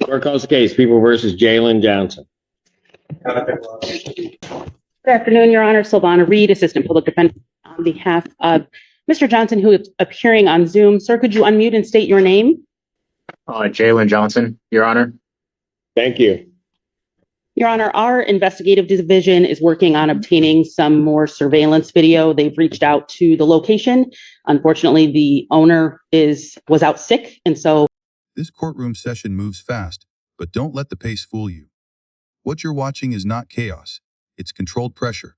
Court calls the case, People versus Jalen Johnson. Good afternoon, Your Honor. Silvana Reed, Assistant Public Defender, on behalf of Mr. Johnson, who is appearing on Zoom. Sir, could you unmute and state your name? Jalen Johnson, Your Honor. Thank you. Your Honor, our investigative division is working on obtaining some more surveillance video. They've reached out to the location. Unfortunately, the owner was out sick, and so this courtroom session moves fast, but don't let the pace fool you. What you're watching is not chaos. It's controlled pressure.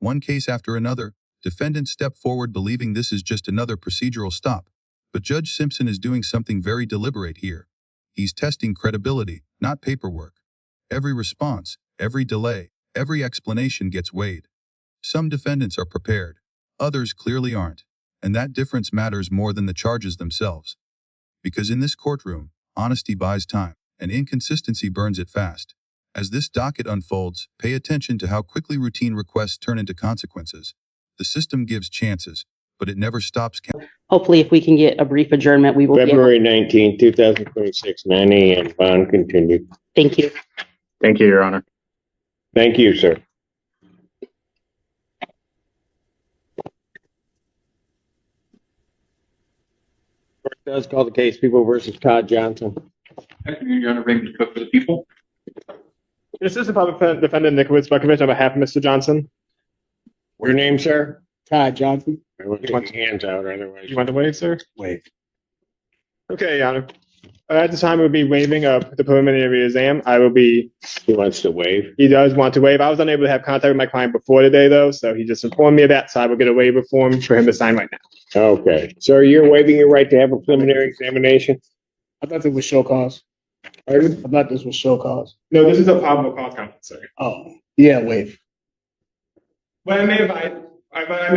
One case after another, defendants step forward believing this is just another procedural stop. But Judge Simpson is doing something very deliberate here. He's testing credibility, not paperwork. Every response, every delay, every explanation gets weighed. Some defendants are prepared. Others clearly aren't. And that difference matters more than the charges themselves. Because in this courtroom, honesty buys time, and inconsistency burns it fast. As this docket unfolds, pay attention to how quickly routine requests turn into consequences. The system gives chances, but it never stops. hopefully if we can get a brief adjournment, we will February 19, 2026, 9 a.m. Bond continued. Thank you. Thank you, Your Honor. Thank you, sir. Court does call the case, People versus Todd Johnson. Afternoon, Your Honor. Raymond Cook for the people. Assistant Public Defendant Nicholas Bukovich on behalf of Mr. Johnson. Your name, sir? Todd Johnson. I will take your hands out, otherwise. You want to waive, sir? Waive. Okay, Your Honor. At this time, we'll be waiving the preliminary exam. I will be. He wants to waive. He does want to waive. I was unable to have contact with my client before today, though, so he just informed me of that. So I will get a waiver form for him to sign right now. Okay. Sir, you're waiving your right to have a preliminary examination? I thought this was show cause. Pardon? I thought this was show cause. No, this is a probable cause conference, sir. Oh, yeah, waive. What I may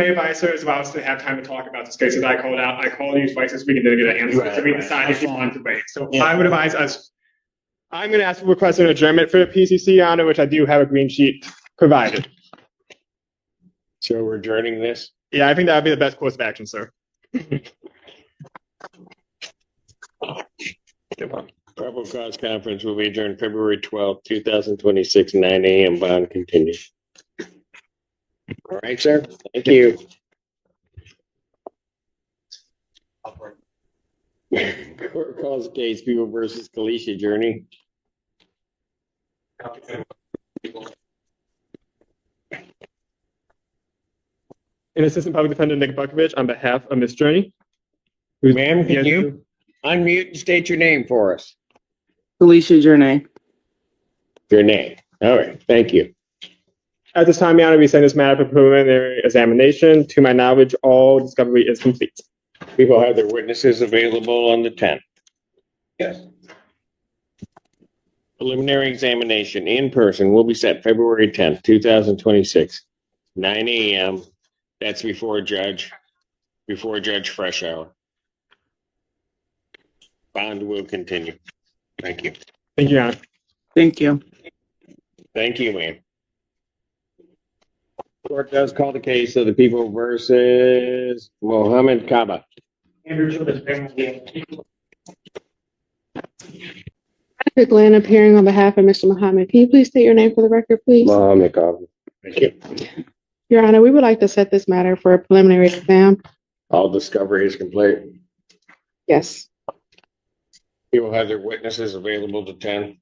advise, sir, is allow us to have time to talk about this case that I called out. I called you twice this week and didn't get an answer, so we decided if you wanted to wait. So Yeah. I would advise us. I'm going to ask for request an adjournment for the PCC, Your Honor, which I do have a green sheet provided. So we're adjourning this? Yeah, I think that would be the best course of action, sir. Probable cause conference will be adjourned February 12, 2026, 9 a.m. Bond continued. All right, sir. Thank you. Court calls the case, People versus Kalisha Journey. And Assistant Public Defender Nick Bukovich on behalf of Ms. Journey. Ma'am, can you unmute and state your name for us? Alicia Journey. Your name. All right. Thank you. At this time, Your Honor, we send this matter for preliminary examination. To my knowledge, all discovery is complete. People have their witnesses available on the 10th. Yes. Preliminary examination in person will be set February 10th, 2026, 9 a.m. That's before Judge Fresh Hour. Bond will continue. Thank you. Thank you, Your Honor. Thank you. Thank you, ma'am. Court does call the case of the People versus Mohammed Kaba. Glenn appearing on behalf of Mr. Muhammad. Can you please state your name for the record, please? Mohammed Kaba. Thank you. Your Honor, we would like to set this matter for a preliminary exam. All discovery is complete. Yes. People have their witnesses available to 10.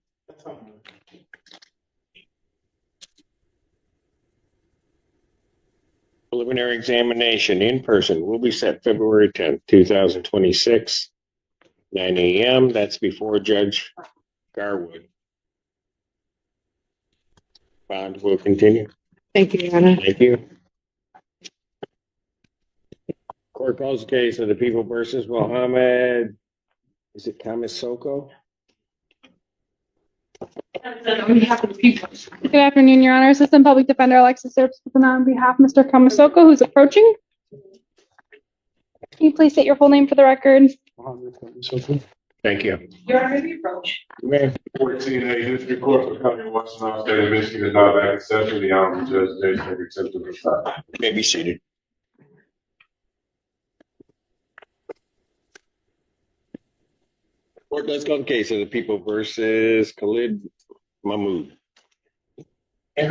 Preliminary examination in person will be set February 10th, 2026, 9 a.m. That's before Judge Garwood. Bond will continue. Thank you, Your Honor. Thank you. Court calls the case of the People versus Mohammed. Is it Kamasoko? Good afternoon, Your Honor. Assistant Public Defender Alexis Simpson on behalf of Mr. Kamasoko, who's approaching. Can you please state your full name for the record? Thank you. Your Honor, the approach. Ma'am. 14A District Court for County of Washington, State of Michigan is now back in session. The Honorable Judge Judge Simpson presides. You may be seated. Court does call the case of the people versus Khalid Mahmood. On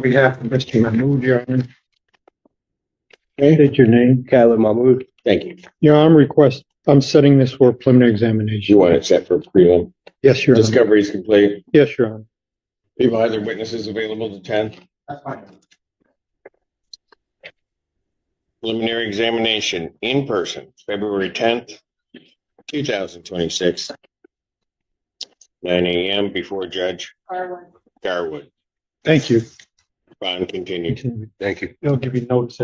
behalf of Mr. Mahmood, Your Honor. State your name. Khalid Mahmood. Thank you. Your Honor, I'm setting this for preliminary examination. You want it set for prelim? Yes, Your Honor. Discovery is complete. Yes, Your Honor. People have their witnesses available to 10. That's fine. Preliminary examination in person, February 10th, 2026, 9 a.m. before Judge Garwood. Thank you. Bond continued. Thank you. They'll give you notice.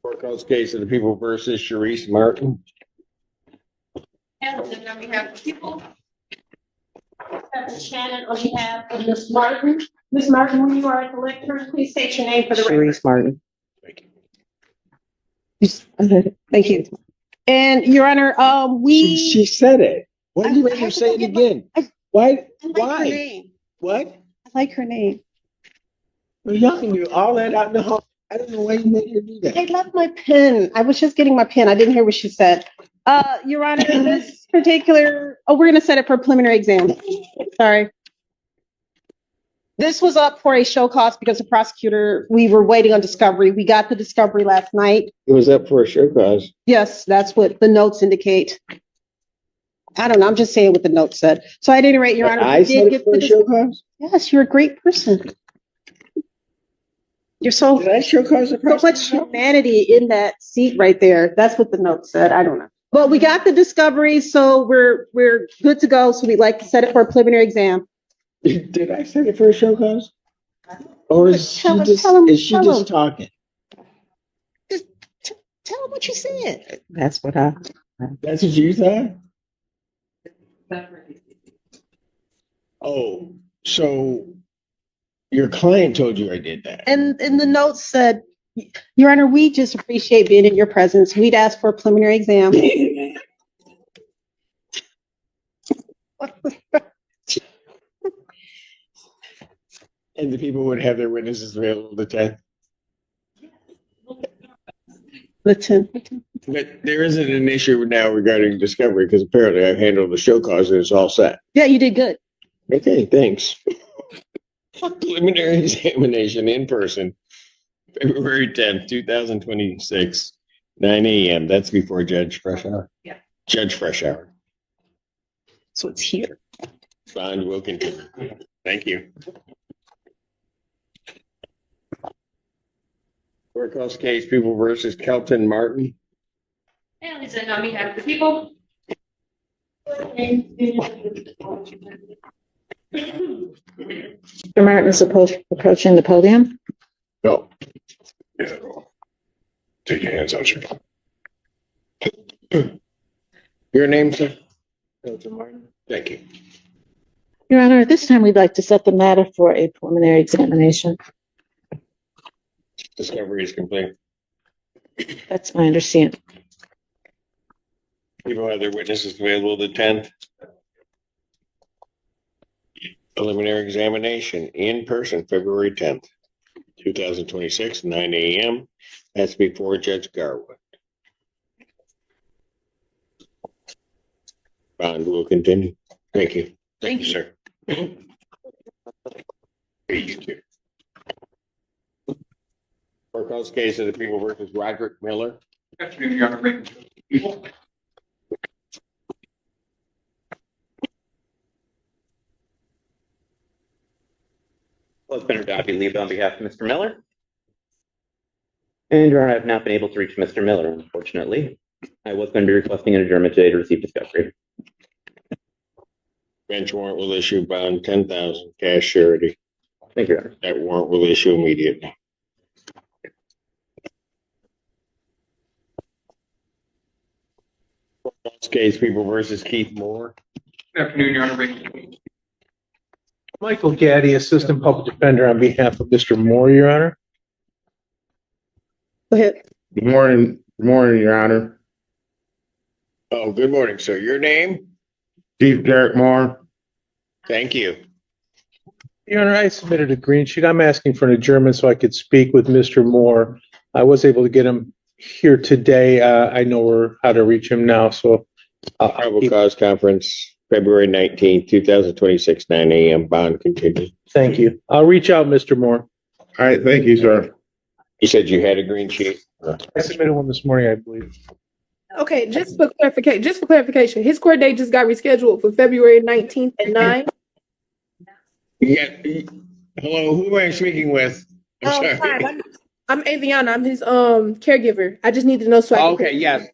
Court calls case of the people versus Sharice Martin. Hamilton on behalf of the people. Shannon on behalf of Ms. Martin. Ms. Martin, when you are at the lectern, please state your name for the record. Sharice Martin. Thank you. Thank you. And Your Honor, She said it. Why do you make her say it again? Why? I like her Why? name. What? I like her name. Well, y'all can do all that out in the hall. I don't know why you made her do that. I left my pen. I was just getting my pen. I didn't hear what she said. Your Honor, this particular, we're gonna set it for preliminary exam. Sorry. This was up for a show cause because the prosecutor, we were waiting on discovery. We got the discovery last night. It was up for a show cause. Yes, that's what the notes indicate. I don't know. I'm just saying what the notes said. So at any rate, Your Honor, I we said did it get for the a show cause? Yes, you're a great person. You're so Did I show cause the much prosecutor? humanity in that seat right there. That's what the note said. I don't know. But we got the discovery, so we're good to go. So we'd like to set it for a preliminary exam. Did I set it for a show cause? Or is she Tell him, just, tell him, is she tell just him. talking? Tell them what you said. That's what I. That's what you thought? Oh, so your client told you I did that. And the note said, Your Honor, we just appreciate being in your presence. We'd ask for a preliminary exam. And the people would have their witnesses available to 10. Listen. But there isn't an issue now regarding discovery because apparently I've handled the show cause and it's all set. Yeah, you did good. Okay, thanks. Preliminary examination in person, February 10th, 2026, 9 a.m. That's before Judge Fresh Hour. Yeah. Judge Fresh Hour. So it's here. Bond will continue. Thank you. Court calls case people versus Kelton Martin. Hamilton on behalf of the people. Mr. Martin is approaching the podium. No. Yeah. Take your hands out your. Your name, sir? Kelton Martin. Thank you. Your Honor, at this time, we'd like to set the matter for a preliminary examination. Discovery is complete. That's my understanding. People have their witnesses available the 10th. Preliminary examination in person, February 10th, 2026, 9 a.m. That's before Judge Garwood. Bond will continue. Thank you. Thank you, sir. You too. Court calls case of the people versus Roderick Miller. Afternoon, Your Honor. People. Well, it's been adopted leave on behalf of Mr. Miller. And Your Honor, I have not been able to reach Mr. Miller, unfortunately. I was going to be requesting an adjournment today to receive discovery. Bench warrant will issue bond 10,000 cash surety. Thank you, Your Honor. That warrant will issue immediately. Case people versus Keith Moore. Good afternoon, Your Honor. Michael Gaddy, Assistant Public Defender on behalf of Mr. Moore, Your Honor. Go ahead. Good morning, Your Honor. Oh, good morning, sir. Your name? Chief Derek Moore. Thank you. Your Honor, I submitted a green sheet. I'm asking for an adjournment so I could speak with Mr. Moore. I was able to get him here today. I know how to reach him now, so Probable cause conference, February 19th, 2026, 9 a.m. Bond continued. thank you. I'll reach out, Mr. Moore. All right, thank you, sir. You said you had a green sheet? I submitted one this morning, I believe. Okay, just for clarification, his court date just got rescheduled for February 19th at 9. Yeah. Hello, who am I speaking with? I'm sorry. Hi, I'm Aviana. I'm his caregiver. I just need to know so I can. Okay, yes.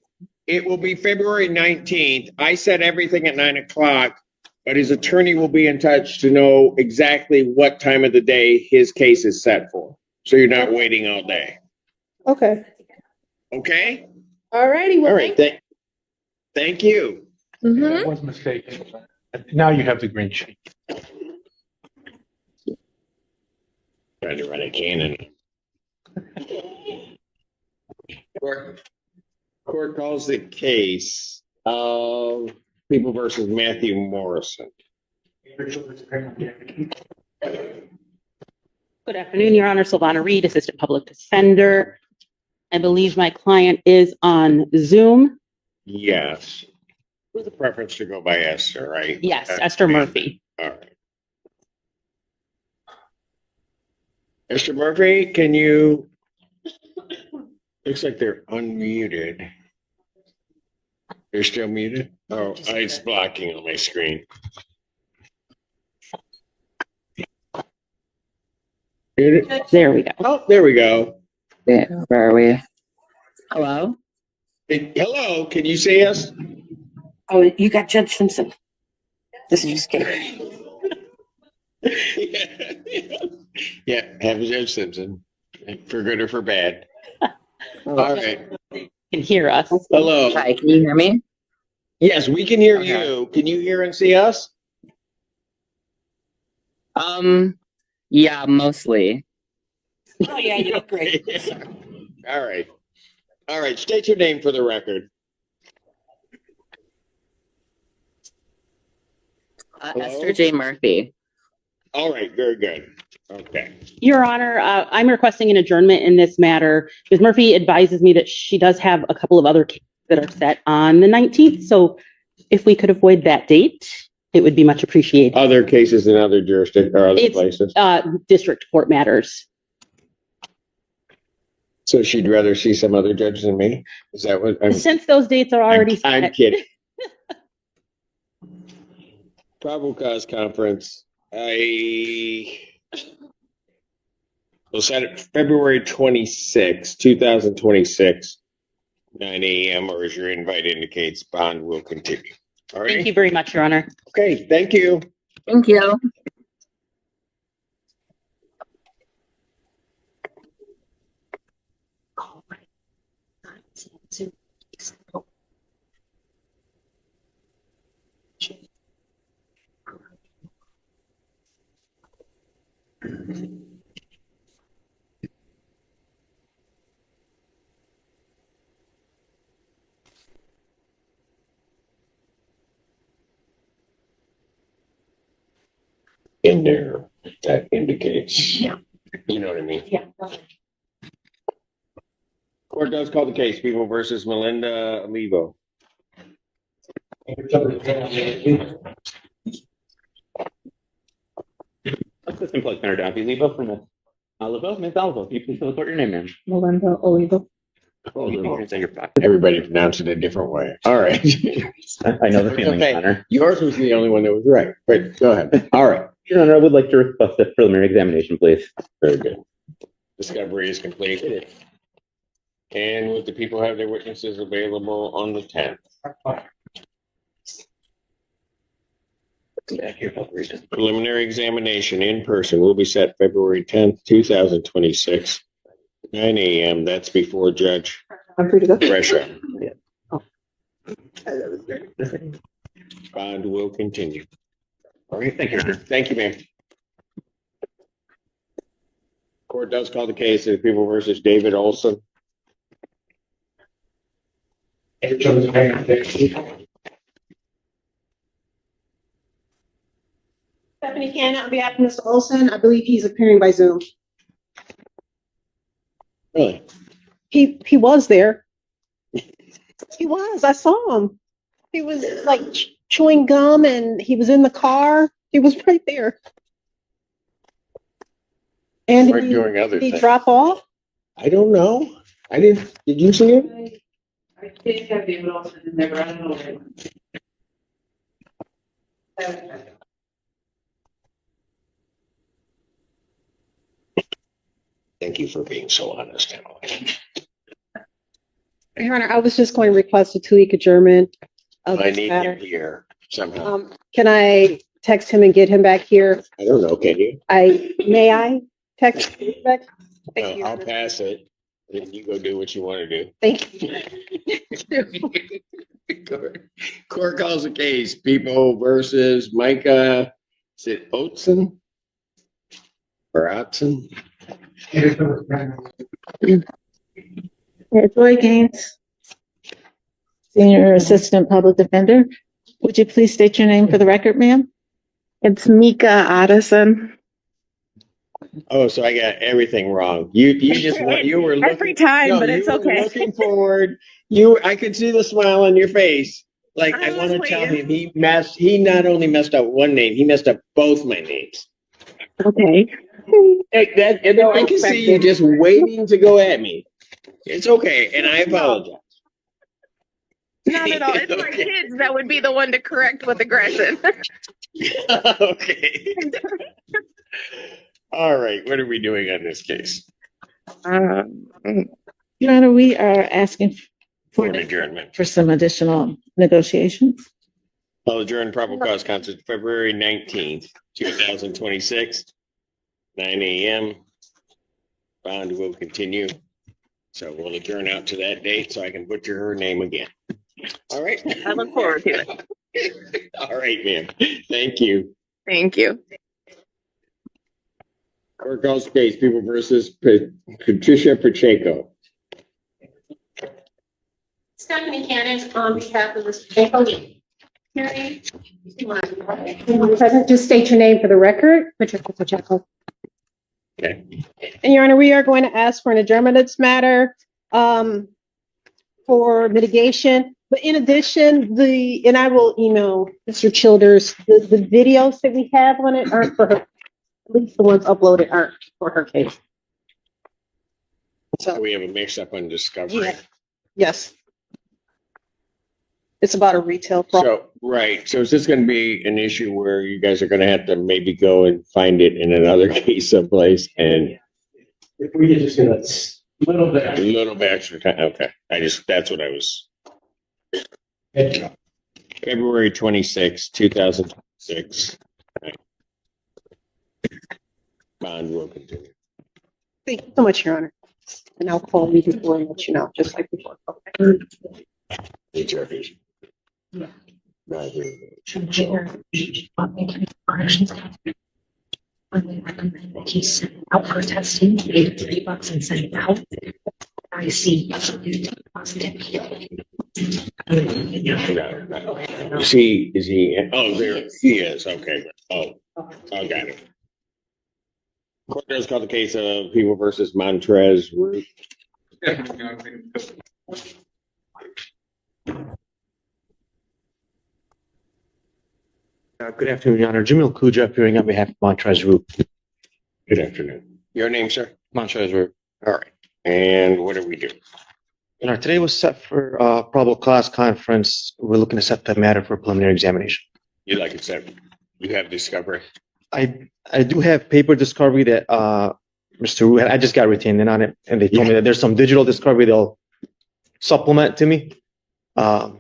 It will be February 19th. I said everything at 9 o'clock, but his attorney will be in touch to know exactly what time of the day his case is set for. So you're not waiting all day. Okay. Okay? All righty. Well, All right. Thank you. I was mistaken. Now you have the green sheet. Trying to run a cannon. Court calls the case of People versus Matthew Morrison. Good afternoon, Your Honor. Silvana Reed, Assistant Public Defender. I believe my client is on Zoom. Yes. With a preference to go by Esther, right? Yes, Esther Murphy. All right. Mr. Murphy, can you? Looks like they're unmuted. They're still muted? Oh, it's blocking on my screen. There we go. Oh, there we go. Yeah, where are we? Hello? Hello, can you see us? Oh, you got Judge Simpson. This is just kidding. Yeah, have Judge Simpson, for good or for bad. All right. Can hear us. Hello. Hi, can you hear me? Yes, we can hear you. Can you hear and see us? Yeah, mostly. Oh, yeah, you look great. All right. All right, state your name for the record. Esther J. Murphy. All right, very good. Okay. Your Honor, I'm requesting an adjournment in this matter. Ms. Murphy advises me that she does have a couple of other cases that are set on the 19th. So if we could avoid that date, it would be much appreciated. Other cases in other jurisdictions or other places? District court matters. So she'd rather see some other judge than me? Is that what I'm? Since those dates are already set. I'm kidding. Probable cause conference. We'll set it February 26, 2026, 9 a.m. or as your invite indicates, bond will continue. All right. Thank you very much, Your Honor. Okay, thank you. Thank you. In there, that indicates. Yeah. You know what I mean? Yeah. Court does call the case, People versus Melinda Levo. Assistant Plug Center, Don Levo from Ms. Olivo. Ms. Olivo, you please report your name, ma'am. Melinda Olivo. Everybody pronounced it a different way. All right. I know the feeling, Okay. Your Honor. Yours was the only one that was right, but go ahead. All right. Your Honor, I would like to request a preliminary examination, please. Very good. Discovery is completed. And would the people have their witnesses available on the 10th? Preliminary examination in person will be set February 10th, 2026, 9 a.m. That's before Judge Brescia. Bond will continue. All right, thank you, Your Honor. Thank you, ma'am. Court does call the case of People versus David Olson. Stephanie Cannon on behalf of Mr. Olson. I believe he's appearing by Zoom. Really? He was there. He was. I saw him. He was like chewing gum, and he was in the car. He was right there. And Right, doing other he things. dropped off. I don't know. I didn't. Did you see it? I did have David Olson in there, but I don't know. Thank you for being so honest, Emily. Your Honor, I was just going to request a 2-week adjournment of I this need matter. him here somehow. Can I text him and get him back here? I don't know. Can you? May I text him back? Thank you. I'll pass it. And you go do what you want to do. Thank you. Court calls the case. People versus Micah. Is it Oatson? Or Otson? Joy Gaines, Senior Assistant Public Defender. Would you please state your name for the record, ma'am? It's Mika Addison. Oh, so I got everything wrong. You were looking, Every time, no, but you it's were okay. looking forward. I could see the smile on your face. Like I want to tell him he not only messed up one name, he messed up both my names. Okay. I can see you just waiting to go at me. It's okay, and I apologize. Not at all. It's my kids that would be the one to correct with aggression. Okay. All right. What are we doing on this case? Your Honor, we are asking For an adjournment. for some additional negotiations. I'll adjourn probable cause council February 19th, 2026, 9 a.m. Bond will continue. So we'll adjourn out to that date so I can butcher her name again. All right. I look forward to it. All right, ma'am. Thank you. Thank you. Court calls case people versus Patricia Pacheco. Stephanie Cannon on behalf of Mr. Pacheco. Present, just state your name for the record. Patricia Pacheco. Okay. And Your Honor, we are going to ask for an adjournment of this matter for mitigation. But in addition, and I will email Mr. Childers, the videos that we have on it aren't for her. At least the ones uploaded aren't for her case. So we have a mix up on discovery. Yeah. Yes. It's about a retail problem. So, right. So is this going to be an issue where you guys are going to have to maybe go and find it in another case someplace? And If we could just get a little bit. a little bit extra time. Okay. That's what I was. February 26, 2006. Right. Bond will continue. Thank you so much, Your Honor. And I'll call you before and let you know, just like before. Okay. Hey, Jeffries. Yeah. Right here. When we recommend that he send it out for testing, he paid $3 and sent it out. I see positive. Is he, oh, there he is. Okay. Oh, I got it. Court does call the case of people versus Montrez Root. Good afternoon, Your Honor. Jamil Kuja appearing on behalf of Montrez Root. Good afternoon. Your name, sir? Montrez Root. All right. And what do we do? Your Honor, today was set for probable cause conference. We're looking to set that matter for preliminary examination. You like it set? You have discovery? I do have paper discovery that Mr. Root had. I just got retained in on it, and they told me that there's some digital discovery they'll supplement to me. But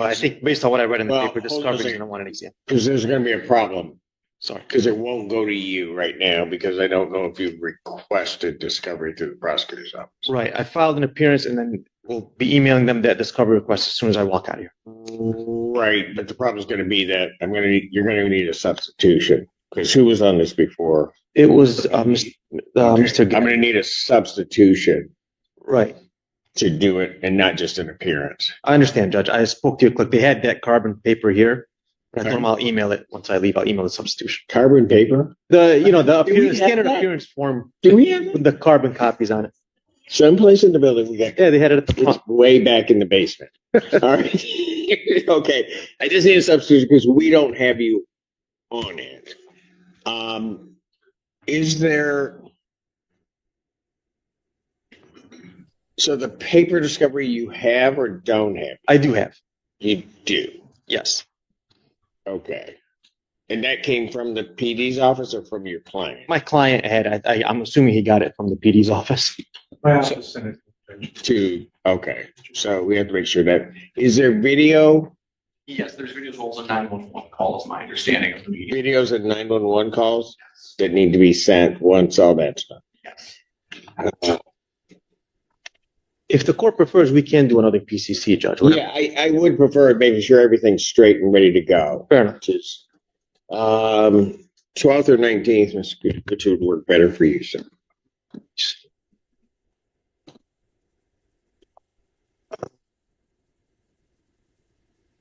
I think based on what I read in the paper discovery, I don't want an exam. Because there's going to be a problem. Sorry. Because it won't go to you right now because I don't know if you've requested discovery through the prosecutor's office. Right. I filed an appearance and then we'll be emailing them that discovery request as soon as I walk out of here. Right. But the problem is going to be that you're going to need a substitution. Because who was on this before? It was Mr. I'm going to need a substitution. Right. to do it and not just an appearance. I understand, Judge. I spoke to your clerk. They had that carbon paper here. I told them I'll email it once I leave. I'll email the substitution. Carbon paper? The Do we have standard that? appearance form Do we have with the carbon copies on it. someplace in the building we got? Yeah, they had it at the It's front. way back in the basement. All right. Okay. I just need a substitution because we don't have you on it. Is there? So the paper discovery you have or don't have? I do have. You do. Yes. Okay. And that came from the PD's office or from your client? My client had, I'm assuming he got it from the PD's office. My office sent it. Okay. So we have to make sure that, is there video? Yes, there's videos of the 911 calls, my understanding of the meeting. Videos of 911 calls that need to be sent once all that stuff? Yes. If the court prefers, we can do another PCC, Judge. Yeah, I would prefer making sure everything's straight and ready to go. Fair enough. 12th or 19th, which would work better for you, sir.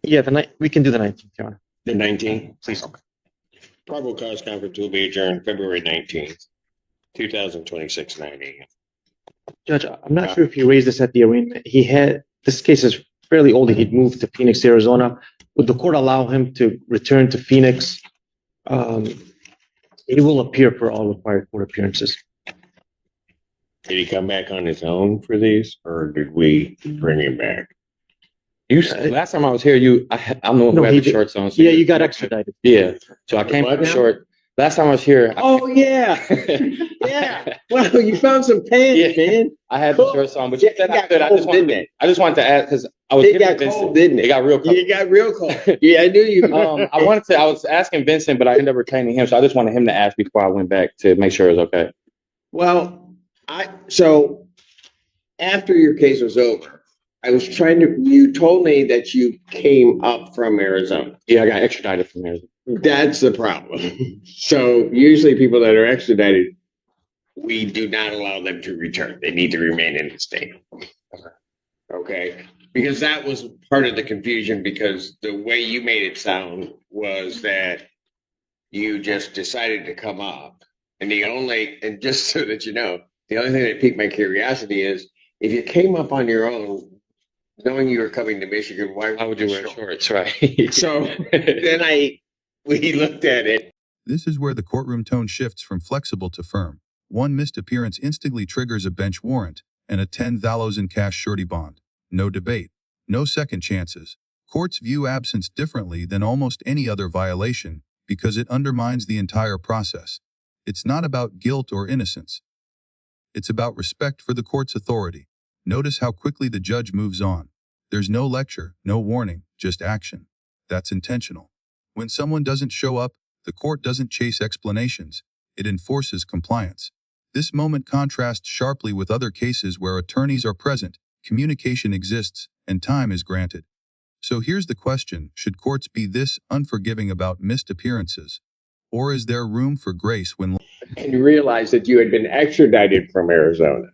Yeah, we can do the 19th, Your Honor. The 19th? Please. Probable cause conference will be adjourned February 19th, 2026, 9 a.m. Judge, I'm not sure if he raised this at the arraignment. This case is fairly old. He'd moved to Phoenix, Arizona. Would the court allow him to return to Phoenix? He will appear for all required court appearances. Did he come back on his own for these, or did we bring him back? Last time I was here, I'm the one who had the shorts on. So yeah, you got extradited. Yeah. So I came with short. Last time I was here. Oh, yeah. Yeah. Well, you found some pants, man. I had the shorts on, but you said I could. I just wanted to add, because I was It got cold, didn't it? It got real cold. It got real cold. Yeah, I knew you. I was asking Vincent, but I ended up retaining him. So I just wanted him to ask before I went back to make sure it was okay. Well, so after your case was over, you told me that you came up from Arizona. Yeah, I got extradited from Arizona. That's the problem. So usually people that are extradited, we do not allow them to return. They need to remain in the state. Okay? Because that was part of the confusion, because the way you made it sound was that you just decided to come up. And just so that you know, the only thing that piqued my curiosity is if you came up on your own, knowing you were coming to Michigan, why would you wear shorts? Right. So then we looked at it. This is where the courtroom tone shifts from flexible to firm. One missed appearance instantly triggers a bench warrant and a $10,000 cash surety bond. No debate. No second chances. Courts view absence differently than almost any other violation because it undermines the entire process. It's not about guilt or innocence. It's about respect for the court's authority. Notice how quickly the judge moves on. There's no lecture, no warning, just action. That's intentional. When someone doesn't show up, the court doesn't chase explanations. It enforces compliance. This moment contrasts sharply with other cases where attorneys are present, communication exists, and time is granted. So here's the question: should courts be this unforgiving about missed appearances? Or is there room for grace when... And you realize that you had been extradited from Arizona.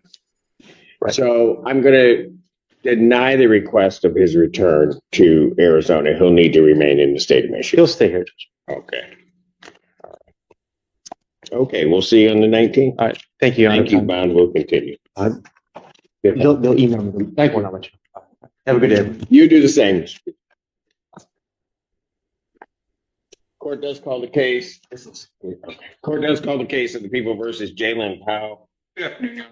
Right. So I'm going to deny the request of his return to Arizona. He'll need to remain in the state of Michigan. He'll stay here. Okay. All right. Okay, we'll see you on the 19th. All right. Thank you, Your Honor. Thank you, Bond. We'll continue. They'll email me. Thank you, I'll have a good day. You do the same. Court does call the case. Court does call the case of the people versus Jalen Powell. Good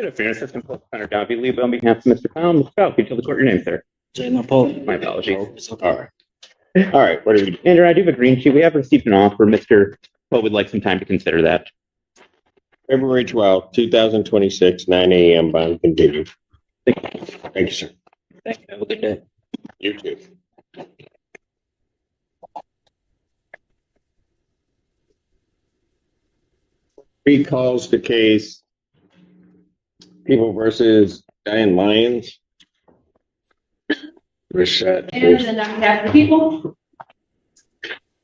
afternoon, Assistant Public Defender Don Lee on behalf of Mr. Powell. Mr. Powell, can you tell the court your name, sir? Jalen Paul. My apologies. All right. All right. What are we doing? Andrew, I do have a green sheet. We have received an offer. Mr. Poe would like some time to consider that. February 12th, 2026, 9 a.m. Bond continue. Thank you, sir. Thank you. Have a good day. You too. Recalls the case people versus Diane Lyons. And then on behalf of the people.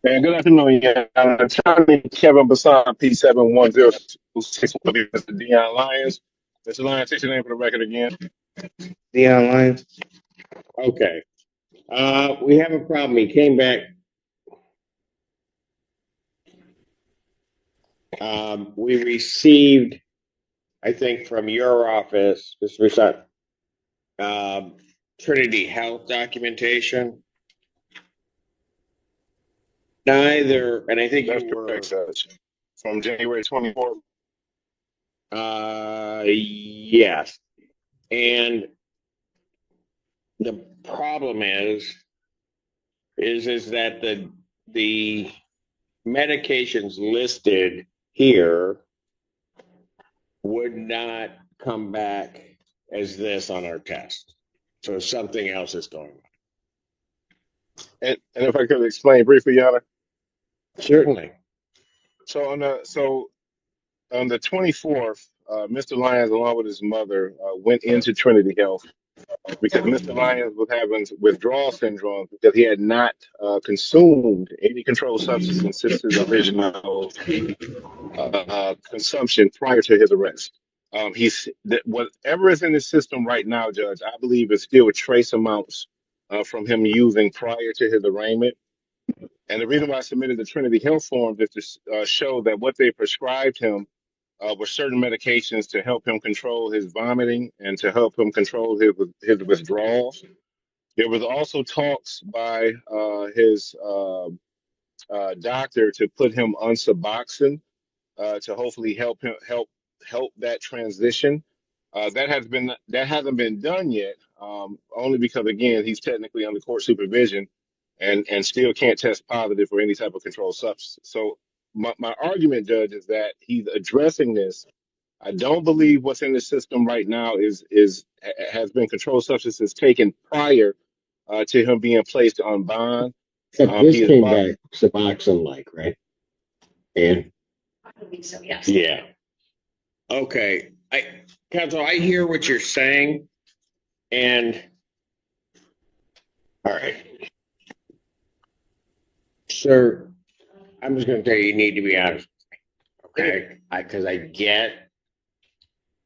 And good afternoon, yeah. Attorney Kevin Bassan, P71026, Mr. Dion Lyons. Mr. Lyons, take your name for the record again. Dion Lyons. Okay. We have a problem. He came back. We received, I think, from your office, Mr. Bassan, Trinity Health documentation. Neither, and I think That's you were, correct, Judge. From January 24th. yes. And the problem is that the medications listed here would not come back as this on our test. So something else is going on. And if I could explain briefly, Your Honor. Certainly. So on the 24th, Mr. Lyons, along with his mother, went into Trinity Health because Mr. Lyons was having withdrawal syndrome because he had not consumed any controlled substance since his original consumption prior to his arrest. Whatever is in the system right now, Judge, I believe is still trace amounts from him using prior to his arraignment. And the reason why I submitted the Trinity Health form is to show that what they prescribed him were certain medications to help him control his vomiting and to help him control his withdrawals. There was also talks by his doctor to put him on Suboxone to hopefully help that transition. That hasn't been done yet, only because again he's technically under court supervision and still can't test positive for any type of controlled substance. So my argument, Judge, is that he's addressing this. I don't believe what's in the system right now has been controlled substances taken prior to him being placed on bond. Except this came back Suboxone-like, right? And I believe so, yes. yeah. Okay. Counsel, I hear what you're saying. And all right. Sir, I'm just going to tell you need to be honest with me. Okay? Because I get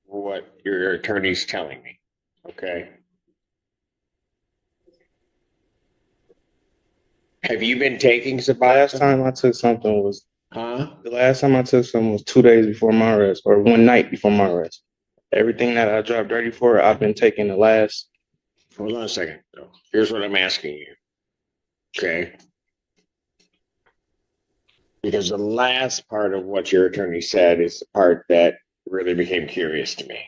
what your attorney's telling me. Okay? Have you been taking Suboxone? Last time I took something was Huh? the last time I took something was 2 days before my arrest, or one night before my arrest. Everything that I dropped dirty for, I've been taking the last. Hold on a second. Here's what I'm asking you. Okay? Because the last part of what your attorney said is the part that really became curious to me.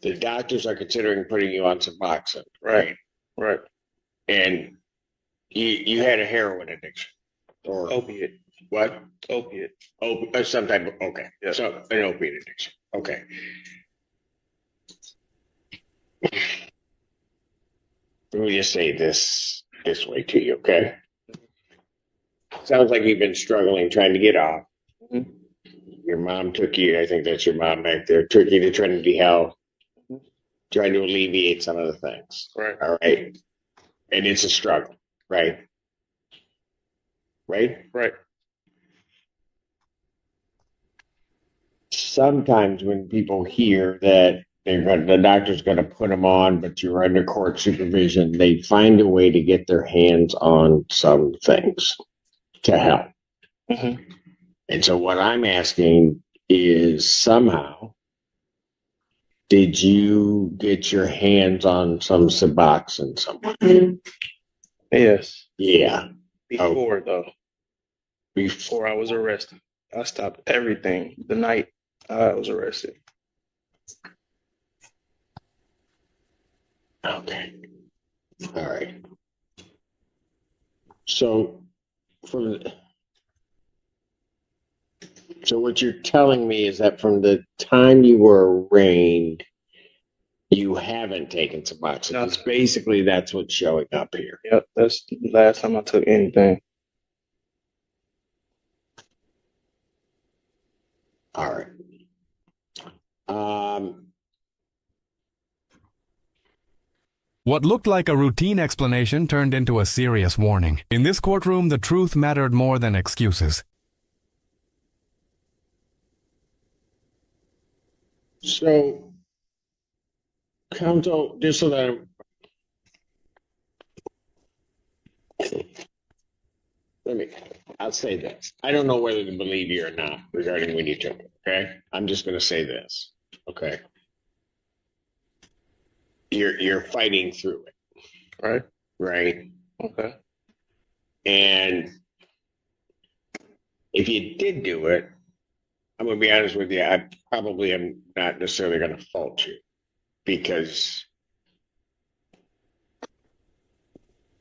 The doctors are considering putting you on Suboxone, right? Right. And you had a heroin addiction or Opiate. What? Opiate. Some type of, okay. Yeah. So an opiate addiction. Okay. Let me just say this way to you, okay? Sounds like you've been struggling trying to get off. Mm-hmm. Your mom took you, I think that's your mom back there, took you to Trinity Health, trying to alleviate some of the things. Right. All right. And it's a struggle, right? Right? Right. Sometimes when people hear that the doctor's going to put them on, but you're under court supervision, they find a way to get their hands on some things to help. Mm-hmm. And so what I'm asking is somehow, did you get your hands on some Suboxone somewhere? Yes. Yeah. Before though. Before I was arrested. I stopped everything the night I was arrested. Okay. All right. So what you're telling me is that from the time you were arraigned, you haven't taken Suboxone. No. Basically, that's what's showing up here. Yep, that's the last time I took anything. All right. What looked like a routine explanation turned into a serious warning. In this courtroom, the truth mattered more than excuses. So, counsel, just so that I'll say this. I don't know whether to believe you or not regarding when you took it, okay? I'm just going to say this, okay? You're fighting through it. Right. Right? Okay. And if you did do it, I'm going to be honest with you, I probably am not necessarily going to fault you because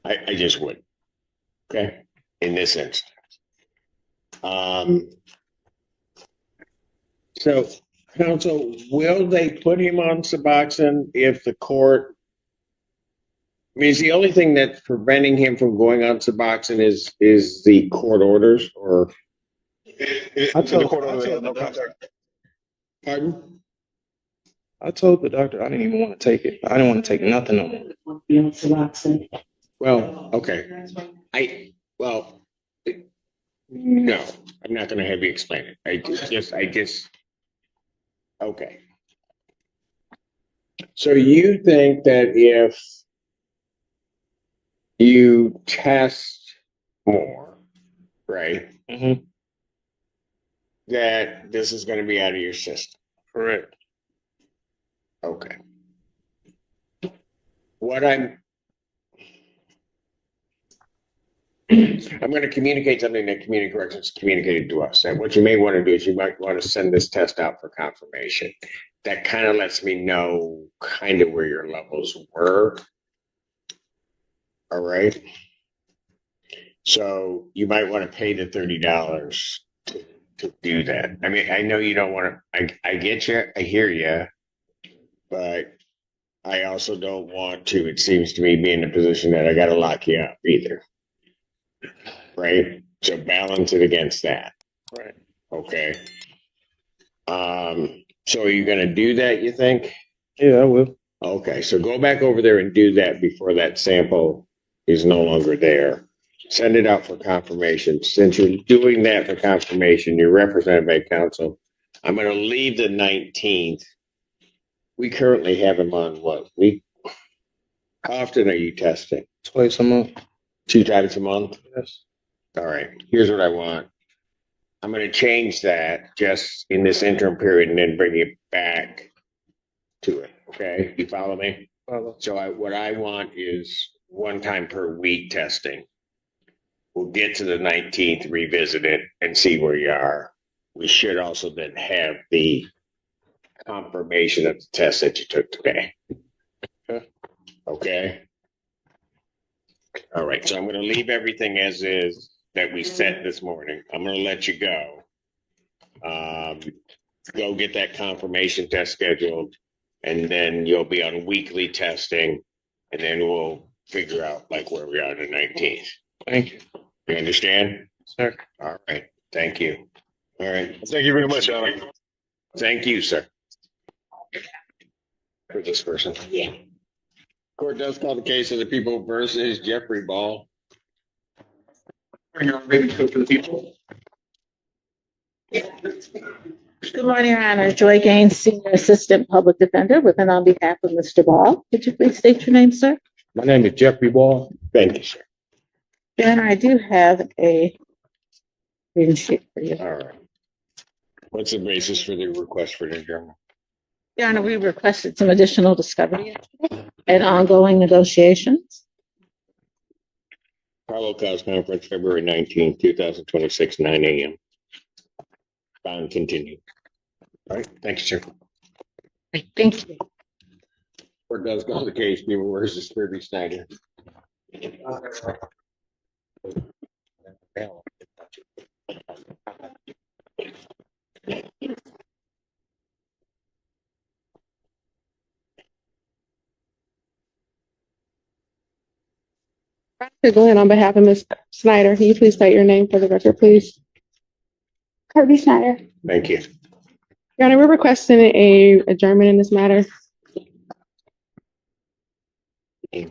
I just wouldn't, okay? In this instance. So, counsel, will they put him on Suboxone if the court? I mean, is the only thing that's preventing him from going on Suboxone is the court orders, or? I told the doctor. Pardon? I told the doctor I didn't even want to take it. I didn't want to take nothing on it. Well, okay. No, I'm not going to have you explain it. I just, okay. So you think that if you test more, right? Mm-hmm. That this is going to be out of your system? Correct. Okay. What I'm going to communicate something that community corrections communicated to us. And what you may want to do is you might want to send this test out for confirmation. That kind of lets me know kind of where your levels were. All right. So you might want to pay the $30 to do that. I mean, I know you don't want to, I get you, I hear you, but I also don't want to, it seems to me, be in a position that I got to lock you up either. Right? So balance it against that. Right. Okay. So are you going to do that, you think? Yeah, I will. Okay. So go back over there and do that before that sample is no longer there. Send it out for confirmation. Since you're doing that for confirmation, you're represented by counsel. I'm going to leave the 19th. We currently have him on what week? How often are you testing? Twice a month. 2 times a month? Yes. All right. Here's what I want. I'm going to change that just in this interim period and then bring you back to it. Okay? You follow me? Follow. So what I want is 1 time per week testing. We'll get to the 19th, revisit it, and see where you are. We should also then have the confirmation of the test that you took today. Okay. Okay? All right. So I'm going to leave everything as is that we set this morning. I'm going to let you go. Go get that confirmation test scheduled, and then you'll be on weekly testing, and then we'll figure out like where we are on the 19th. Thank you. You understand? Sir. All right. Thank you. All right. Thank you very much, Alan. Thank you, sir. For this person. Yeah. Court does call the case of the people versus Jeffrey Ball. For the people. Good morning, Your Honor. Joy Gaines, Senior Assistant Public Defender, with and on behalf of Mr. Ball. Could you please state your name, sir? My name is Jeffrey Ball. Thank you, sir. Your Honor, I do have a green sheet for you. All right. What's the basis for the request for the adjournment? Your Honor, we requested some additional discovery and ongoing negotiations. Probable cause conference, February 19, 2026, 9 a.m. Bond continued. All right. Thank you, sir. Thank you. Court does call the case, people versus Kirby Snyder. Glenn, on behalf of Ms. Snyder, can you please state your name for the record, please? Kirby Snyder. Thank you. Your Honor, we're requesting a adjournment in this matter. Will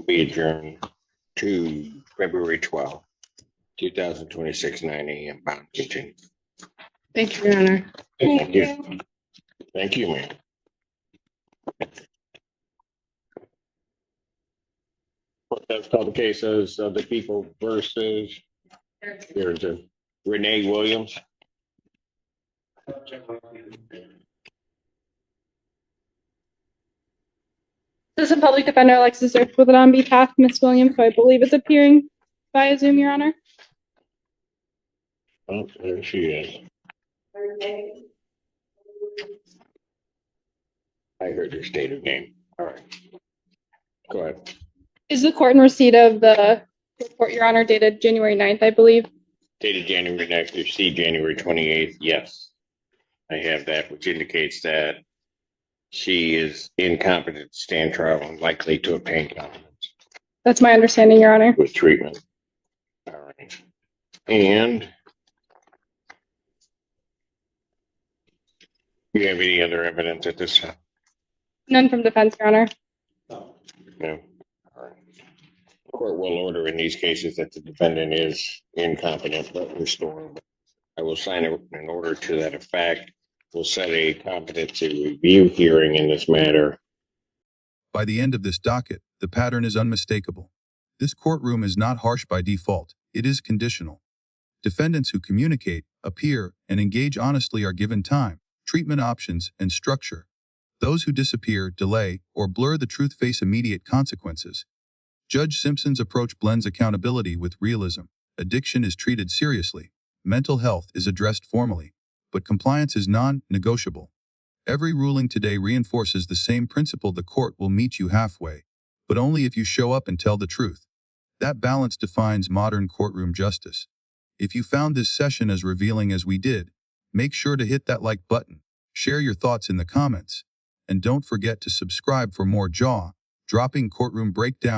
be adjourned to February 12th, 2026, 9 a.m. Bound continue. Thank you, Your Honor. Thank you. Thank you, ma'am. That's called the case of the people versus there's a Renee Williams. Assistant Public Defender Alexis Zerk with it on behalf of Ms. Williams, who I believe is appearing via Zoom, Your Honor. Oh, there she is. I heard her state her name. All right. Go ahead. Is the court in receipt of the report, Your Honor, dated January 9th, I believe? Dated January 9th, received January 28th. Yes. I have that, which indicates that she is incompetent to stand trial and likely to obtain competence That's my understanding, Your Honor. with treatment. All right. And do you have any other evidence at this time? None from defense, Your Honor. No. All right. The court will order in these cases that the defendant is incompetent but restored. I will sign an order to that effect. We'll set a competency review hearing in this matter. By the end of this docket, the pattern is unmistakable. This courtroom is not harsh by default, it is conditional. Defendants who communicate, appear, and engage honestly are given time, treatment options, and structure. Those who disappear, delay, or blur the truth face immediate consequences. Judge Simpson's approach blends accountability with realism. Addiction is treated seriously. Mental health is addressed formally. But compliance is non-negotiable. Every ruling today reinforces the same principle: the court will meet you halfway, but only if you show up and tell the truth. That balance defines modern courtroom justice. If you found this session as revealing as we did, make sure to hit that like button, share your thoughts in the comments, and don't forget to subscribe for more jaw-dropping courtroom breakdown.